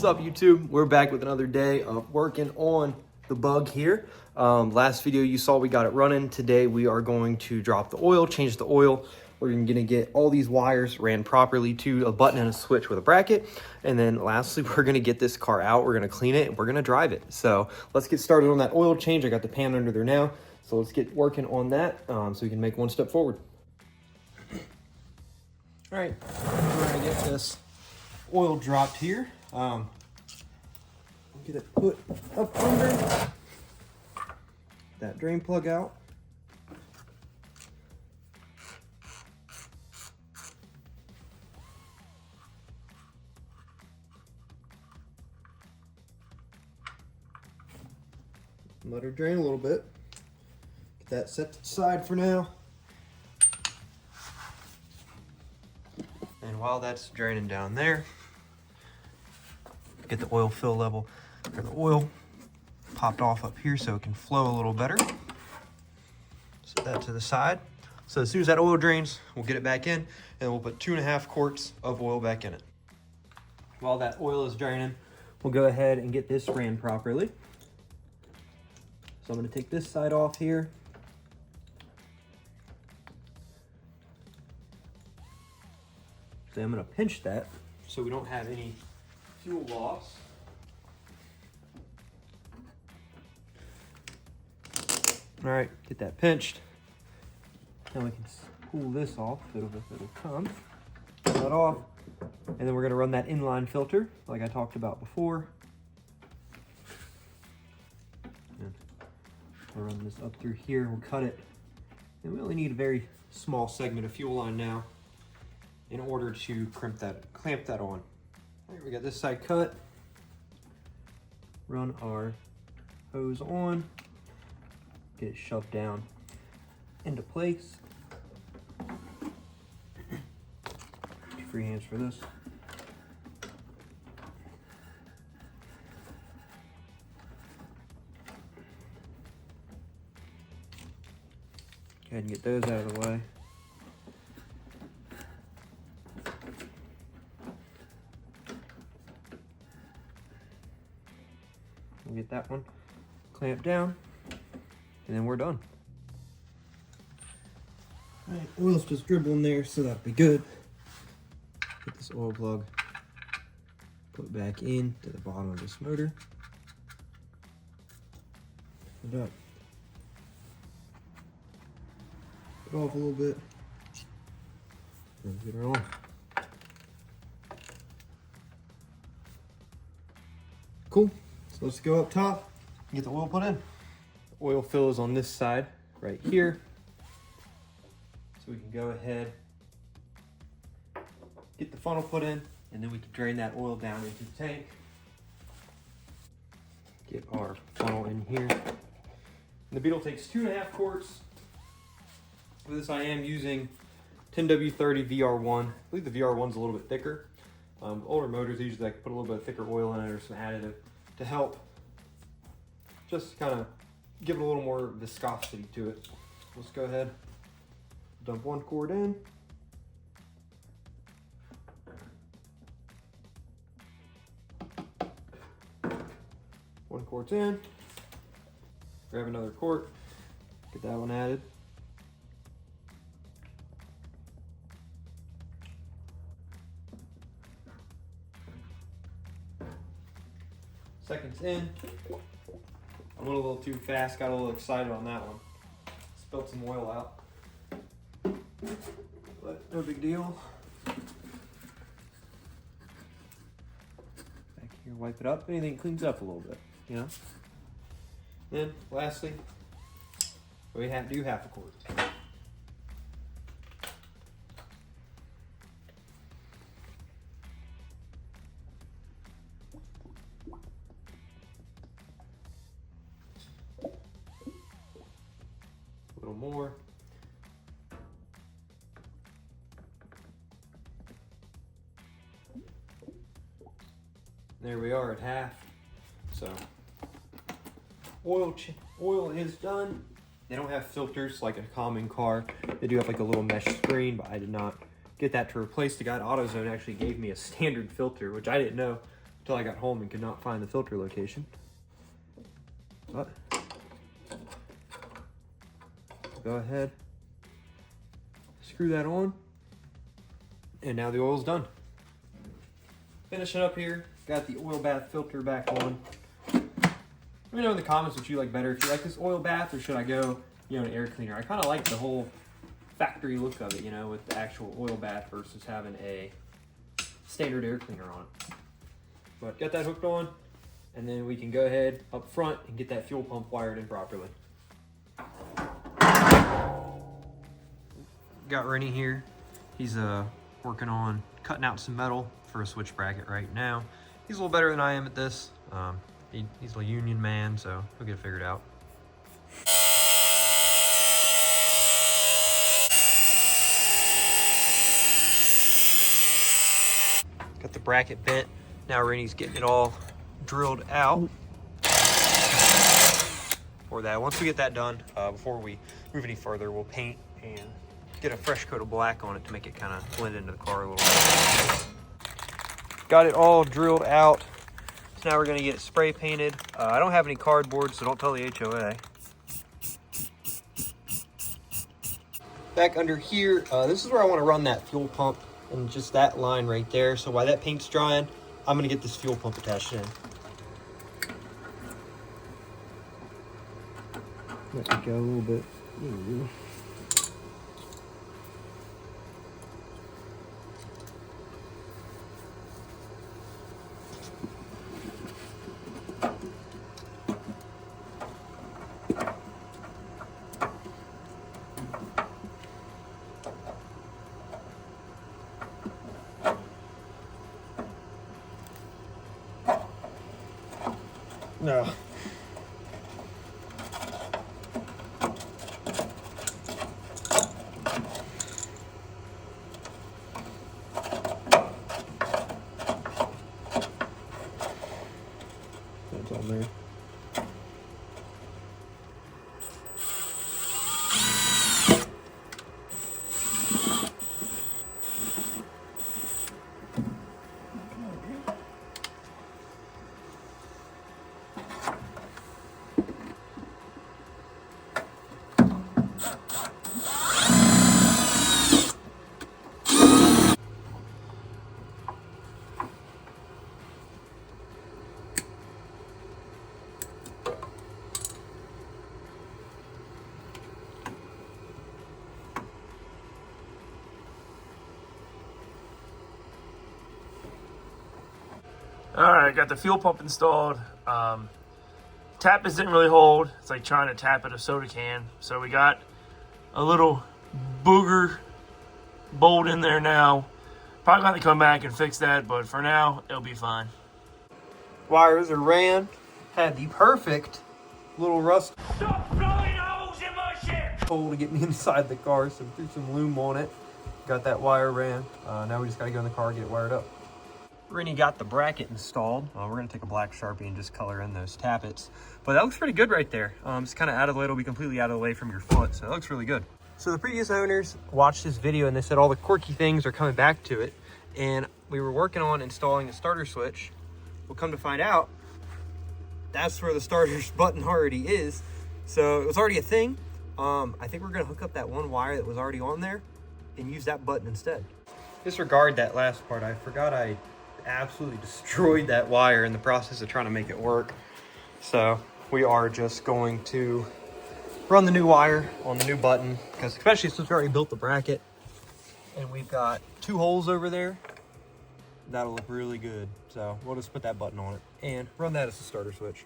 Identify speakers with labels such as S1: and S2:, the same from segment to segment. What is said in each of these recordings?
S1: What's up, YouTube? We're back with another day of working on the bug here. Last video you saw we got it running. Today we are going to drop the oil, change the oil. We're gonna get all these wires ran properly to a button and a switch with a bracket. And then lastly, we're gonna get this car out, we're gonna clean it, and we're gonna drive it. So let's get started on that oil change. I got the pan under there now. So let's get working on that so we can make one step forward. All right, we're gonna get this oil dropped here. Get it put up under that drain plug out. Let her drain a little bit. Get that set to the side for now. And while that's draining down there, get the oil fill level for the oil popped off up here so it can flow a little better. Set that to the side. So as soon as that oil drains, we'll get it back in and we'll put 2.5 quarts of oil back in it. While that oil is draining, we'll go ahead and get this ran properly. So I'm going to take this side off here. So I'm going to pinch that so we don't have any fuel loss. All right, get that pinched. Now we can pull this off if it'll come. Pull that off. And then we're going to run that inline filter like I talked about before. And we'll run this up through here. We'll cut it. And we only need a very small segment of fuel line now in order to clamp that on. All right, we got this side cut. Run our hose on. Get it shoved down into place. 2 free hands for this. Go ahead and get those out of the way. We'll get that one clamped down, and then we're done. All right, oil's just dribbling there, so that'll be good. Get this oil plug put back in to the bottom of this motor. Put it up. Put it off a little bit. And get her on. Cool. So let's go up top and get the oil put in. The oil fill is on this side right here. So we can go ahead, get the funnel put in, and then we can drain that oil down into the tank. Get our funnel in here. And the Beetle takes 2.5 quarts. For this I am using 10W30 VR1. I believe the VR1's a little bit thicker. Older motors usually like put a little bit thicker oil in it or some additive to help just kind of give it a little more viscosity to it. Let's go ahead, dump 1 quart in. One quart's in. Grab another quart, get that one added. Seconds in. I went a little too fast, got a little excited on that one. Spilled some oil out. But no big deal. Back here, wipe it up. Anything cleans up a little bit, you know? Then, lastly, we do 1/2 quart. A little more. There we are at half. So oil is done. They don't have filters like a common car. They do have like a little mesh screen, but I did not get that to replace. The guy at AutoZone actually gave me a standard filter, which I didn't know. until I got home and could not find the filter location. But go ahead, screw that on, and now the oil's done. Finishing up here, got the oil bath filter back on. Let me know in the comments what you like better. If you like this oil bath, or should I go, an air cleaner? I kind of like the whole factory look of it, with the actual oil bath versus having a standard air cleaner on it. But got that hooked on, and then we can go ahead up front and get that fuel pump wired in properly. Got Rennie here. He's working on cutting out some metal for a switch bracket right now. He's a little better than I am at this. He's a union man, so he'll get it figured out. Got the bracket bent. Now Rennie's getting it all drilled out. For that, once we get that done, before we move any further, we'll paint and get a fresh coat of black on it to make it kind of blend into the car a little bit. Got it all drilled out. So now we're gonna get it spray painted. I don't have any cardboard, so don't tell the HOA. Back under here, this is where I want to run that fuel pump, and just that line right there. So while that paint's drying, I'm gonna get this fuel pump attached in. Let it go a little bit. No. That's on there.
S2: All right, got the fuel pump installed. Tappets didn't really hold. It's like trying to tap at a soda can. So we got a little booger bolt in there now. Probably going to come back and fix that, but for now, it'll be fine.
S1: Wires are ran. Had the perfect little rust
S2: Stop blowing holes in my shit!
S1: hole to get me inside the car, so threw some lume on it. Got that wire ran. Now we just got to go in the car and get it wired up. Rennie got the bracket installed. We're going to take a black Sharpie and just color in those tappets. But that looks pretty good right there. It's kind of out of the way. It'll be completely out of the way from your foot, so it looks really good. So the previous owners watched this video and they said all the quirky things are coming back to it. And we were working on installing the starter switch. We'll come to find out, that's where the starter's button already is. So it was already a thing. I think we're going to hook up that one wire that was already on there and use that button instead. Disregard that last part. I forgot I absolutely destroyed that wire in the process of trying to make it work. So we are just going to run the new wire on the new button, because especially since we already built the bracket and we've got 2 holes over there, that'll look really good. So we'll just put that button on it and run that as a starter switch.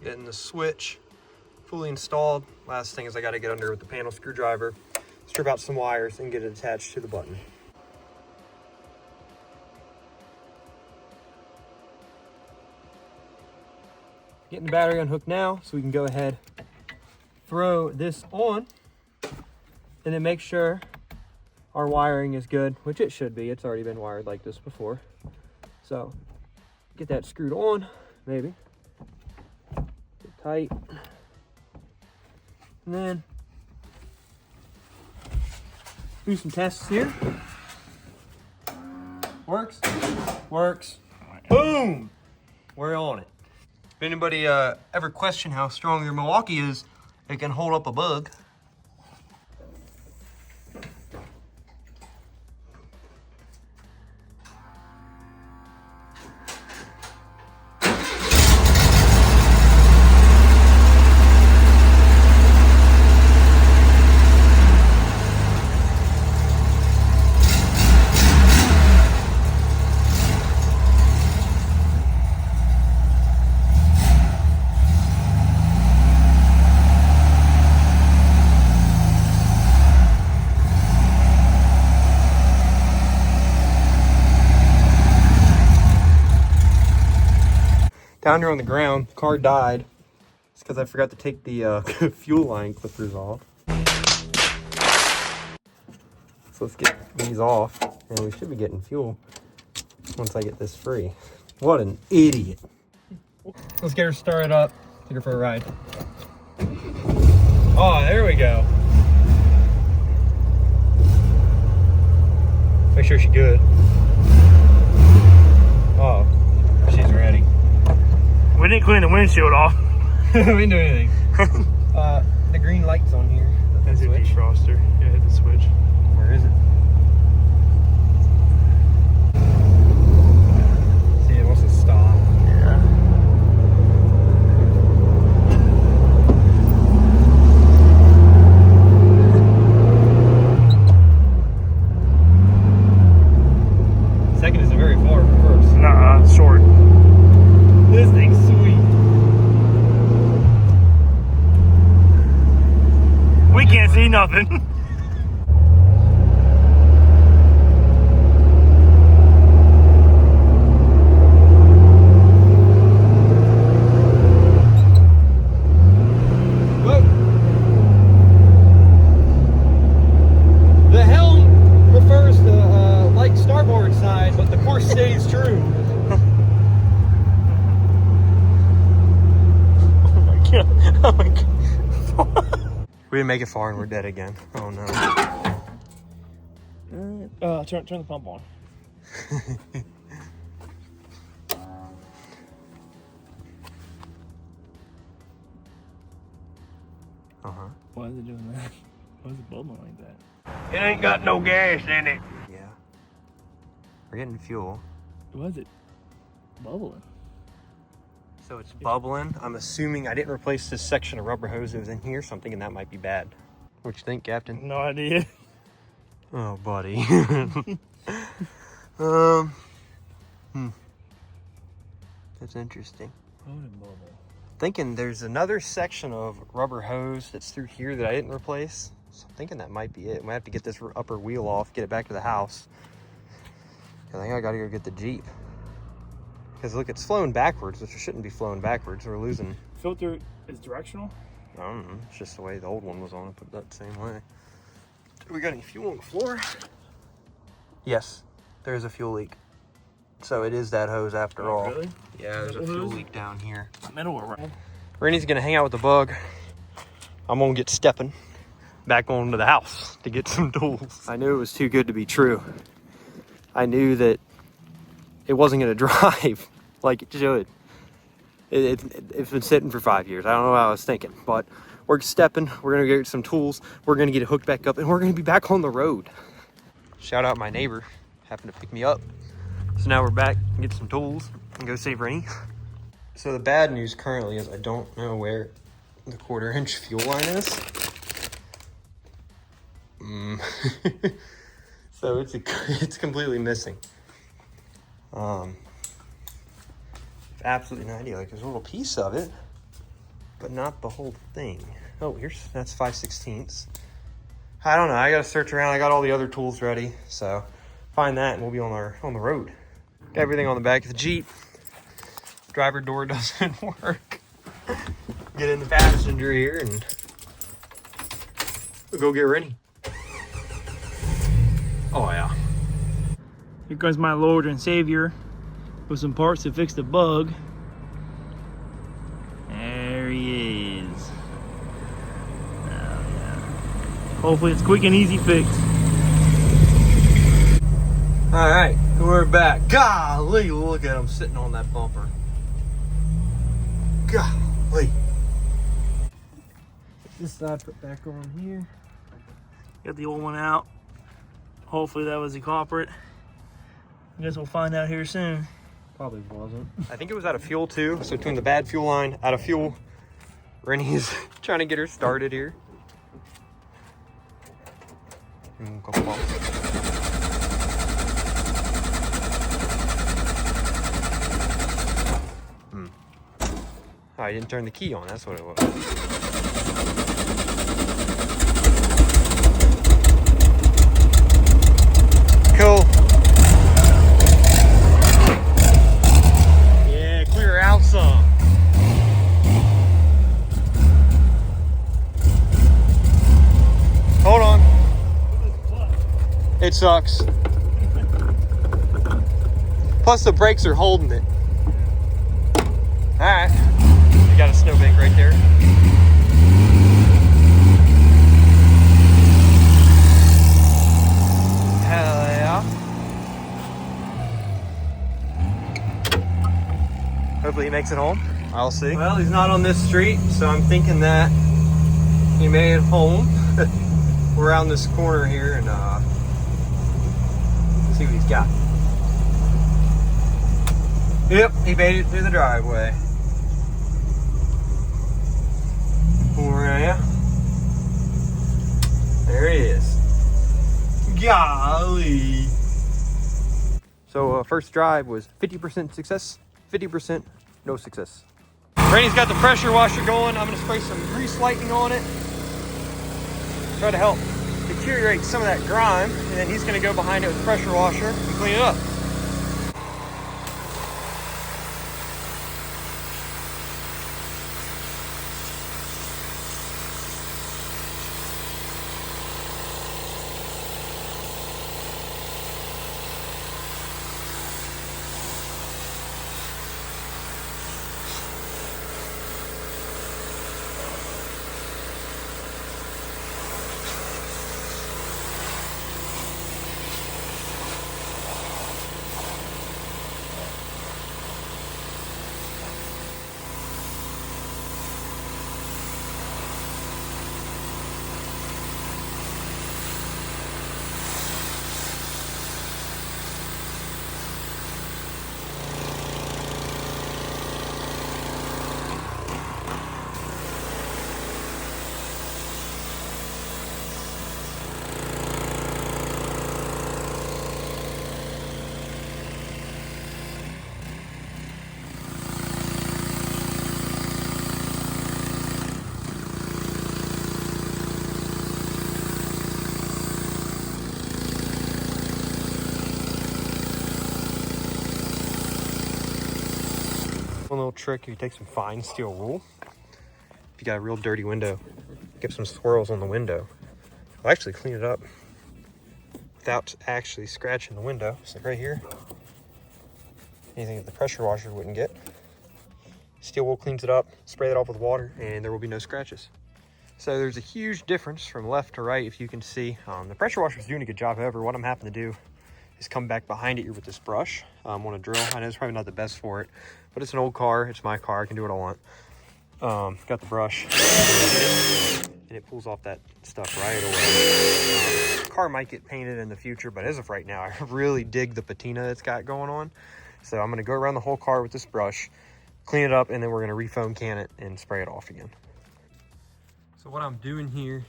S1: Getting the switch fully installed. Last thing is I got to get under with the panel screwdriver, strip out some wires and get it attached to the button. Getting the battery unhooked now, so we can go ahead, throw this on, and then make sure our wiring is good, which it should be. It's already been wired like this before. So get that screwed on, maybe. Get tight. And then do some tests here. Works? Works. Boom! We're on it. If anybody ever question how strong their Milwaukee is, it can hold up a bug. Down here on the ground, the car died. It's because I forgot to take the fuel line clippers off. So let's get these off, and we should be getting fuel once I get this free. What an idiot. Let's get her started up, take her for a ride. Oh, there we go. Make sure she's good. Oh, she's ready.
S2: We didn't clean the windshield off.
S1: We didn't do anything. The green light's on here.
S2: That's a defroster. Yeah, hit the switch.
S1: Where is it? See, it wants to stop.
S2: Yeah.
S1: Second isn't very far from first.
S2: Nah, it's short.
S1: This thing's sweet.
S2: We can't see nothing.
S1: Whoa. The helm prefers the light starboard side, but the course stays true.
S2: Oh my god.
S1: We didn't make it far and we're dead again. Oh no.
S2: Turn the pump on.
S1: Uh-huh.
S2: Why is it doing that? Why is it bubbling like that?
S3: It ain't got no gas in it.
S1: Yeah. We're getting fuel.
S2: Why is it bubbling?
S1: So it's bubbling. I'm assuming I didn't replace this section of rubber hose that was in here, so I'm thinking that might be bad. What you think, Captain?
S2: No idea.
S1: Oh, buddy. That's interesting.
S2: Why would it bubble?
S1: Thinking there's another section of rubber hose that's through here that I didn't replace. So I'm thinking that might be it. Might have to get this upper wheel off, get it back to the house. I think I gotta go get the Jeep. Because look, it's flowing backwards, which it shouldn't be flowing backwards. We're losing.
S2: Filter is directional?
S1: I don't know. It's just the way the old one was on. I put that same way. Do we got any fuel on the floor? Yes, there's a fuel leak. So it is that hose after all.
S2: Really?
S1: Yeah, there's a fuel leak down here.
S2: Metal or round?
S1: Rainey's gonna hang out with the bug. I'm gonna get stepping back onto the house to get some tools. I knew it was too good to be true. I knew that it wasn't gonna drive like it should. It's been sitting for 5 years. I don't know what I was thinking, but we're stepping. We're gonna get some tools. We're gonna get it hooked back up, and we're gonna be back on the road. Shout out my neighbor, happened to pick me up. So now we're back and get some tools and go save Rainey. So the bad news currently is I don't know where the 1/4-inch fuel line is. So it's completely missing. Absolutely no idea. Like there's a little piece of it, but not the whole thing. Oh, that's 5/16. I don't know. I gotta search around. I got all the other tools ready, so find that and we'll be on the road. Got everything on the back of the Jeep. Driver door doesn't work. Get in the passenger here and we'll go get ready. Oh yeah.
S2: Here comes my Lord and Savior with some parts to fix the bug. There he is. Oh, yeah. Hopefully it's quick and easy fix.
S1: All right. And we're back. Golly, look at him sitting on that bumper. Golly. This side put back on here.
S2: Got the old one out. Hopefully that was the culprit. I guess we'll find out here soon.
S1: Probably wasn't. I think it was out of fuel too. So between the bad fuel line, out of fuel, Rennie's trying to get her started here. Oh, I didn't turn the key on, that's what it was. Cool. Yeah, clear out some. Hold on. It sucks. Plus the brakes are holding it. Alright. You got a snowbank right there. Hell yeah. Hopefully he makes it home. I'll see. Well, he's not on this street, so I'm thinking that he made it home. We're around this corner here and see what he's got. Yep, he made it through the driveway. Yeah. There he is. Golly. So first drive was 50% success, 50% no success. Randy's got the pressure washer going. I'm gonna spray some grease lightning on it. Try to help deteriorate some of that grime, and then he's gonna go behind it with the pressure washer and clean it up. One little trick, if you take some fine steel wool, if you got a real dirty window, get some swirls on the window. I'll actually clean it up without actually scratching the window. So right here, anything that the pressure washer wouldn't get. Steel wool cleans it up, spray that off with water, and there will be no scratches. So there's a huge difference from left to right, if you can see. The pressure washer is doing a good job. However, what I'm having to do is come back behind it here with this brush on a drill. I know it's probably not the best for it, but it's an old car. It's my car. I can do what I want. Got the brush, and it pulls off that stuff right away. Car might get painted in the future, but as of right now, I really dig the patina it's got going on. So I'm going to go around the whole car with this brush, clean it up, and then we're going to refoam can it and spray it off again. So what I'm doing here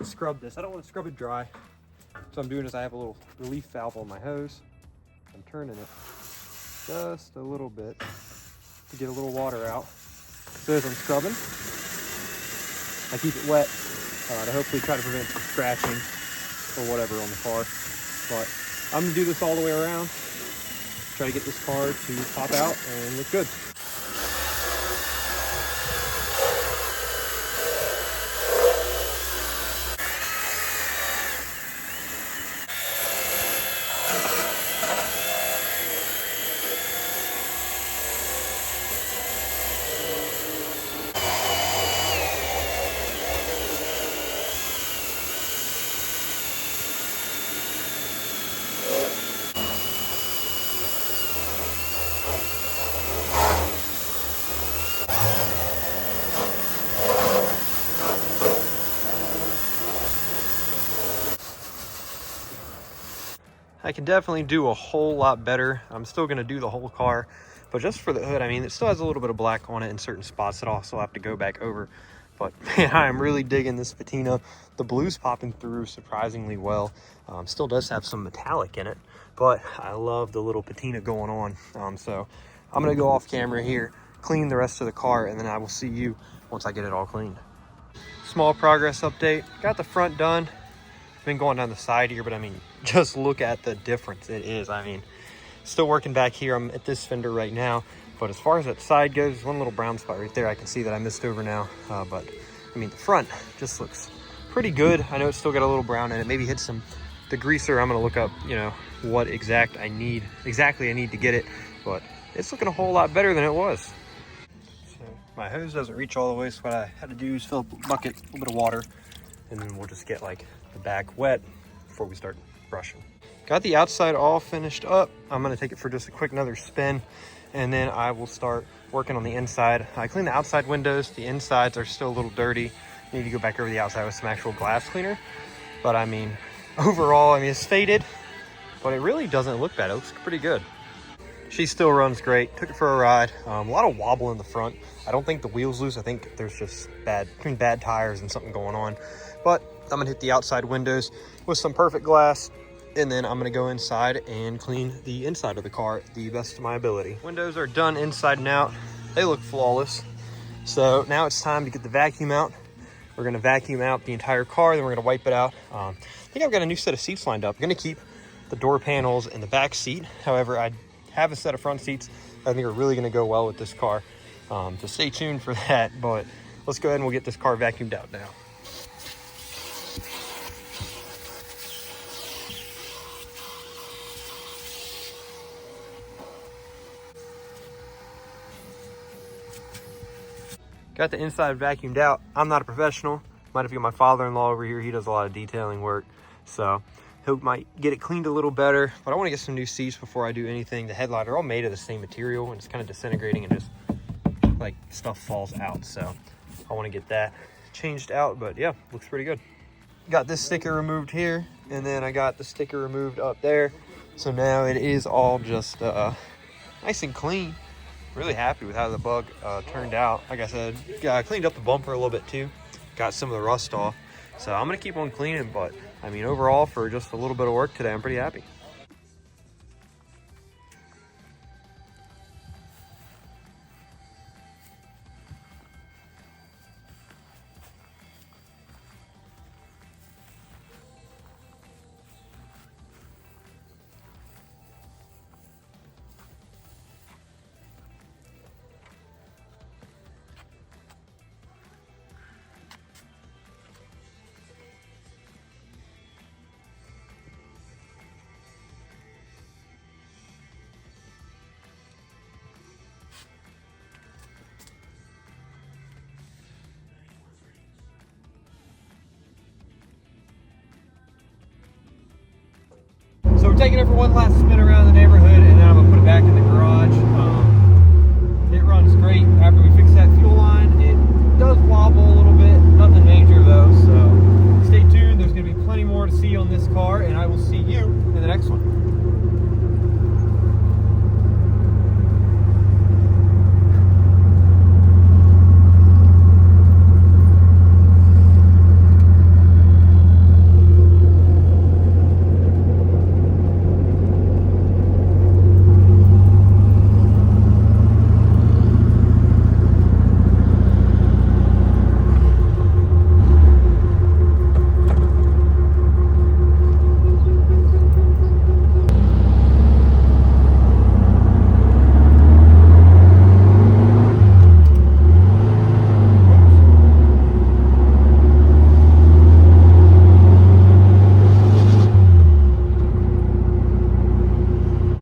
S1: is scrub this. I don't want to scrub it dry. So I'm doing is I have a little relief valve on my hose. I'm turning it just a little bit to get a little water out. So as I'm scrubbing, I keep it wet to hopefully try to prevent scratching or whatever on the car. But I'm gonna do this all the way around, try to get this car to pop out and look good. I can definitely do a whole lot better. I'm still going to do the whole car, but just for the hood, I mean, it still has a little bit of black on it in certain spots that I'll still have to go back over. But man, I'm really digging this patina. The blue's popping through surprisingly well. Still does have some metallic in it, but I love the little patina going on. So I'm gonna go off camera here, clean the rest of the car, and then I will see you once I get it all cleaned. Small progress update. Got the front done. Been going down the side here, but I mean, just look at the difference it is. I mean, still working back here. I'm at this fender right now. But as far as that side goes, there's one little brown spot right there I can see that I missed over now. But I mean, the front just looks pretty good. I know it's still got a little brown in it. Maybe hit the greaser. I'm gonna look up, you know, what exactly I need to get it. But it's looking a whole lot better than it was. So my hose doesn't reach all the way, so what I had to do is fill up a bucket, a little bit of water, and then we'll just get like the back wet before we start brushing. Got the outside all finished up. I'm gonna take it for just a quick another spin, and then I will start working on the inside. I cleaned the outside windows. The insides are still a little dirty. Need to go back over the outside with some actual glass cleaner. But I mean, overall, I mean, it's faded, but it really doesn't look bad. It looks pretty good. She still runs great. Took it for a ride. A lot of wobble in the front. I don't think the wheel's loose. I think there's just bad tires and something going on. But I'm gonna hit the outside windows with some perfect glass, and then I'm gonna go inside and clean the inside of the car the best of my ability. Windows are done inside and out. They look flawless. So now it's time to get the vacuum out. We're gonna vacuum out the entire car, then we're gonna wipe it out. I think I've got a new set of seats lined up. I'm gonna keep the door panels in the back seat. However, I have a set of front seats I think are really gonna go well with this car. So stay tuned for that, but let's go ahead and we'll get this car vacuumed out now. Got the inside vacuumed out. I'm not a professional. Might have got my father-in-law over here. He does a lot of detailing work. So he might get it cleaned a little better. But I want to get some new seats before I do anything. The headlights are all made of the same material, and it's kind of disintegrating and just like stuff falls out. So I want to get that changed out. But yeah, looks pretty good. Got this sticker removed here, and then I got the sticker removed up there. So now it is all just nice and clean. Really happy with how the bug turned out. Like I said, I cleaned up the bumper a little bit too. Got some of the rust off. So I'm gonna keep on cleaning, but I mean, overall, for just a little bit of work today, I'm pretty happy. So we're taking it for one last spin around the neighborhood, and then I'm gonna put it back in the garage. It runs great. After we fix that fuel line, it does wobble a little bit. Nothing major though, so stay tuned. There's gonna be plenty more to see on this car, and I will see you in the next one.